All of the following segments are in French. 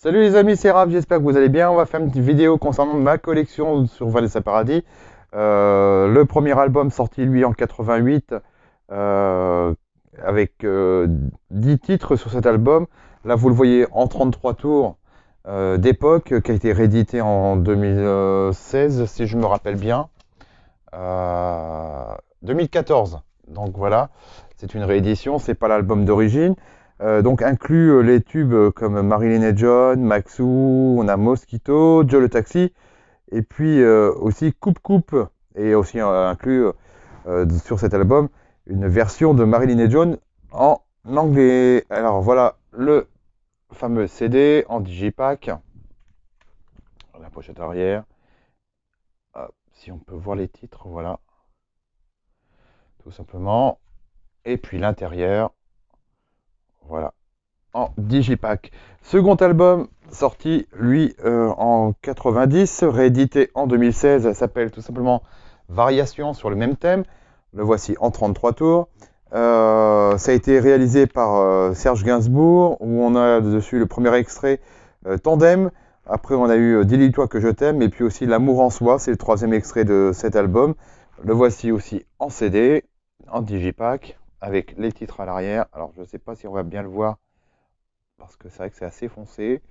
Salut les amis, c'est Raph, j'espère que vous allez bien. On va faire une petite vidéo concernant ma collection sur Vanessa Paradis. Le premier album sorti lui en 88 euh, avec 10 titres sur cet album. Là vous le voyez en 33 tours d'époque, qui a été réédité en 2016 si je me rappelle bien. 2014. Donc voilà, c'est une réédition, c'est pas l'album d'origine. Donc inclut les tubes comme Marilyn et John, Maxou, on a Mosquito, Joe le Taxi, et puis aussi Coupe Coupe, et aussi inclus sur cet album une version de Marilyn et John en anglais. Alors voilà le fameux CD en digipack, la pochette arrière. Hop, si on peut voir les titres, voilà, tout simplement. Et puis l'intérieur, voilà, en digipack. Second album sorti, lui, en 90, réédité en 2016, s'appelle tout simplement Variations sur le même thème. Le voici en 33 tours. Ça a été réalisé par Serge Gainsbourg, où on a dessus le premier extrait Tandem. Après, on a eu Dis-toi que je t'aime, et puis aussi L'amour en soi, c'est le troisième extrait de cet album. Le voici aussi en CD, en digipack, avec les titres à l'arrière. Alors, je ne sais pas si on va bien le voir, parce que c'est vrai que c'est assez foncé.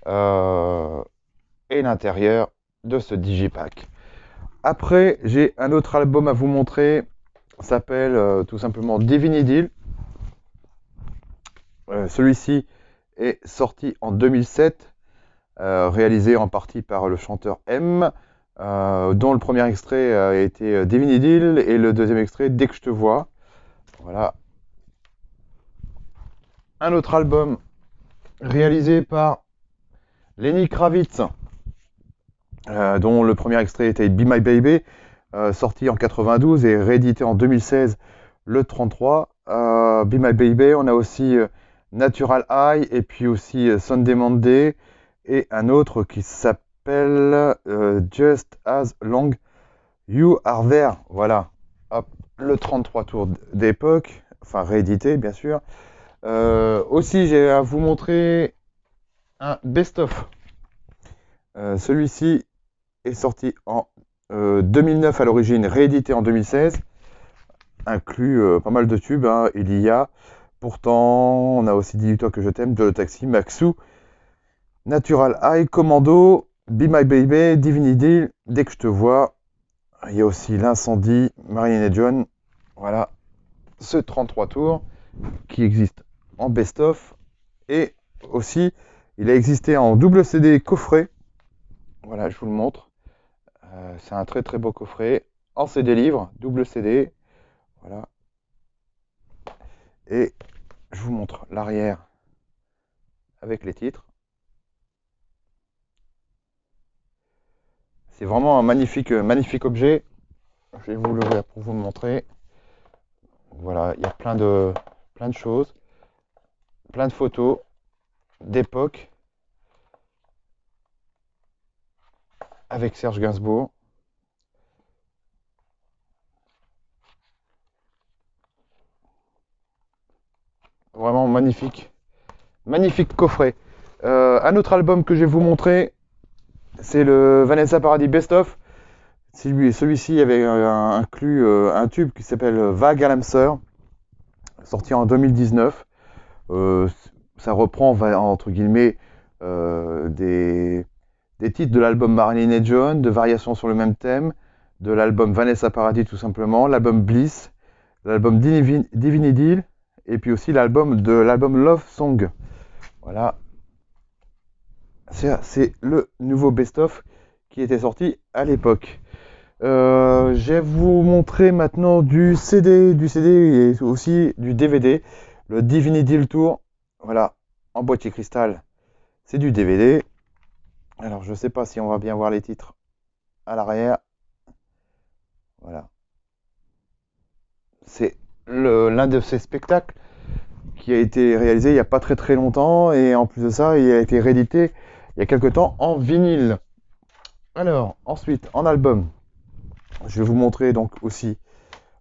Et l'intérieur de ce digipack. Après, j'ai un autre album à vous montrer. Ça s'appelle tout simplement Divinity. Celui-ci est sorti en 2007, réalisé en partie par le chanteur M, dont le premier extrait a été Divinity et le deuxième extrait Dès que je te vois. Voilà. Un autre album réalisé par Lenny Kravitz, dont le premier extrait était Be My Baby, sorti en 92 et réédité en 2016, le 33. Be My Baby, on a aussi Natural High et puis aussi Sunday Monday et un autre qui s'appelle Just As Long You Are There. Voilà, hop, le 33 tours d'époque, enfin réédité bien sûr. Aussi, j'ai à vous montrer un best-of. Celui-ci est sorti en 2009 à l'origine, réédité en 2016, inclut pas mal de tubes, hein. Il y a Pourtant, on a aussi Dis-toi que je t'aime, Joe le Taxi, Maxou, Natural High, Commando, Be My Baby, Divinity, Dès que je te vois. Il y a aussi L'Incendie, Marilyn et John. Voilà, ce 33 tours qui existe en best-of. Et aussi, il a existé en double CD coffret. Voilà, je vous le montre. C'est un très très beau coffret en CD livre, double CD. Voilà. Et je vous montre l'arrière avec les titres. C'est vraiment un magnifique objet. Je vais vous l'ouvrir pour vous le montrer. Voilà, il y a plein de choses, plein de photos d'époque avec Serge Gainsbourg. Vraiment magnifique coffret. Un autre album que je vais vous montrer, c'est le Vanessa Paradis Best Of. Celui-ci avait inclus un tube qui s'appelle Vague à l'âme sœur, sorti en 2019. Ça reprend, entre guillemets, des titres de l'album Marilyn et John, de Variations sur le même thème, de l'album Vanessa Paradis tout simplement, l'album Bliss, l'album Divinity, et puis aussi l'album Love Song. Voilà. C'est le nouveau best-of qui était sorti à l'époque. Je vais vous montrer maintenant du CD et aussi du DVD, le Divinity Tour. Voilà, en boîtier cristal, c'est du DVD. Alors, je ne sais pas si on va bien voir les titres à l'arrière. Voilà. C'est l'un de ces spectacles qui a été réalisé il n'y a pas très longtemps. Et en plus de ça, il a été réédité il y a quelques temps en vinyle. Alors, ensuite, en album, je vais vous montrer donc aussi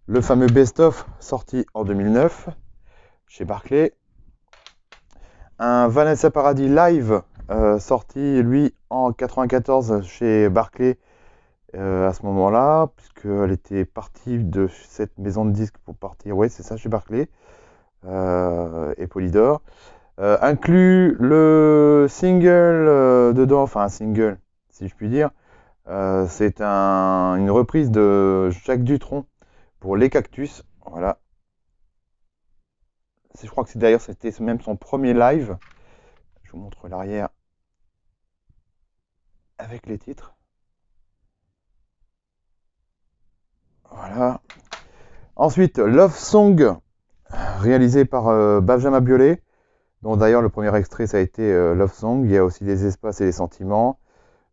le fameux best-of sorti en 2009 chez Barclay. Un Vanessa Paradis live sorti lui en 94 chez Barclay à ce moment-là, puisqu'elle était partie de cette maison de disques pour partir, ouais c'est ça, chez Barclay et Polydor. Inclut le single dedans, enfin un single si je puis dire. C'est une reprise de Jacques Dutronc pour Les Cactus. Voilà. Je crois que c'est d'ailleurs c'était même son premier live. Je vous montre l'arrière avec les titres. Voilà. Ensuite, Love Song, réalisé par Benjamin Biolay, dont d'ailleurs le premier extrait ça a été Love Song. Il y a aussi les espaces et les sentiments.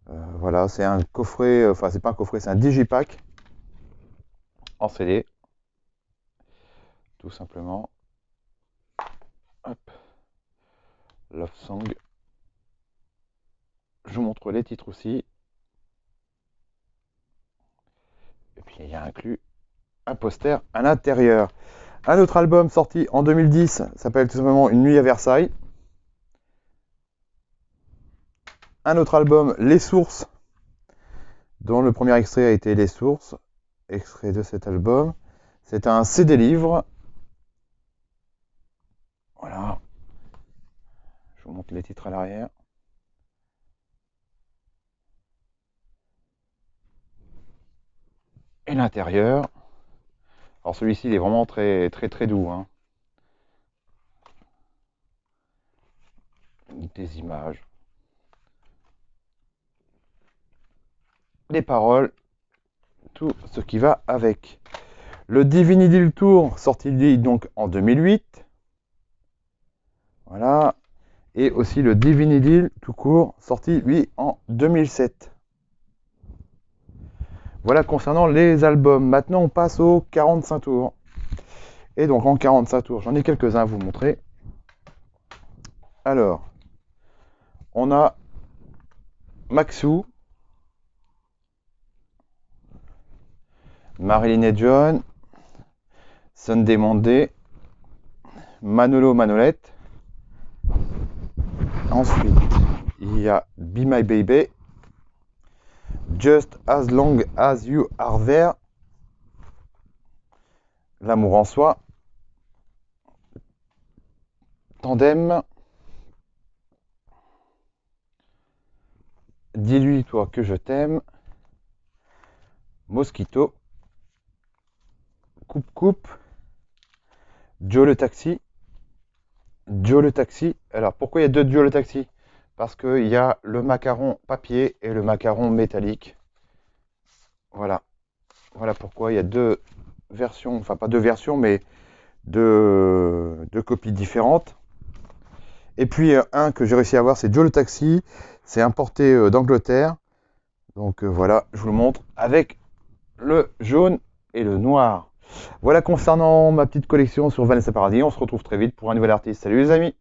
Voilà, c'est un coffret, enfin c'est pas un coffret, c'est un digipack en CD, tout simplement. Hop. Love Song. Je vous montre les titres aussi. Et puis il y a inclus un poster à l'intérieur. Un autre album sorti en 2010 s'appelle tout simplement Une nuit à Versailles. Un autre album, Les Sources, dont le premier extrait a été Les Sources, extrait de cet album. C'est un CD livre. Voilà. Je vous montre les titres à l'arrière. Et l'intérieur. Alors celui-ci il est vraiment très très très doux. Hein. Des images. Les paroles. Tout ce qui va avec. Le Divinity Tour, sorti lui donc en 2008. Voilà. Et aussi le Divinity tout court, sorti lui en 2007. Voilà concernant les albums. Maintenant, on passe aux 45 tours. Et donc, en 45 tours, j'en ai quelques-uns à vous montrer. Alors, on a Maxou, Marilyn et John, Sunday Monday, Manolo Manolette. Ensuite, il y a Be My Baby, Just As Long As You Are There, L'amour en soi, Tandem, Dis-lui toi que je t'aime, Mosquito, Coupe, Joe le taxi. Joe le taxi. Alors pourquoi il y a deux Joe le taxi? Parce qu'il y a le macaron papier et le macaron métallique. Voilà. Voilà pourquoi il y a deux versions, enfin pas deux versions, mais deux copies différentes. Et puis un que j'ai réussi à avoir, c'est Joe le taxi. C'est importé d'Angleterre. Donc voilà, je vous le montre avec le jaune et le noir. Voilà concernant ma petite collection sur Vanessa Paradis. On se retrouve très vite pour un nouvel artiste. Salut les amis!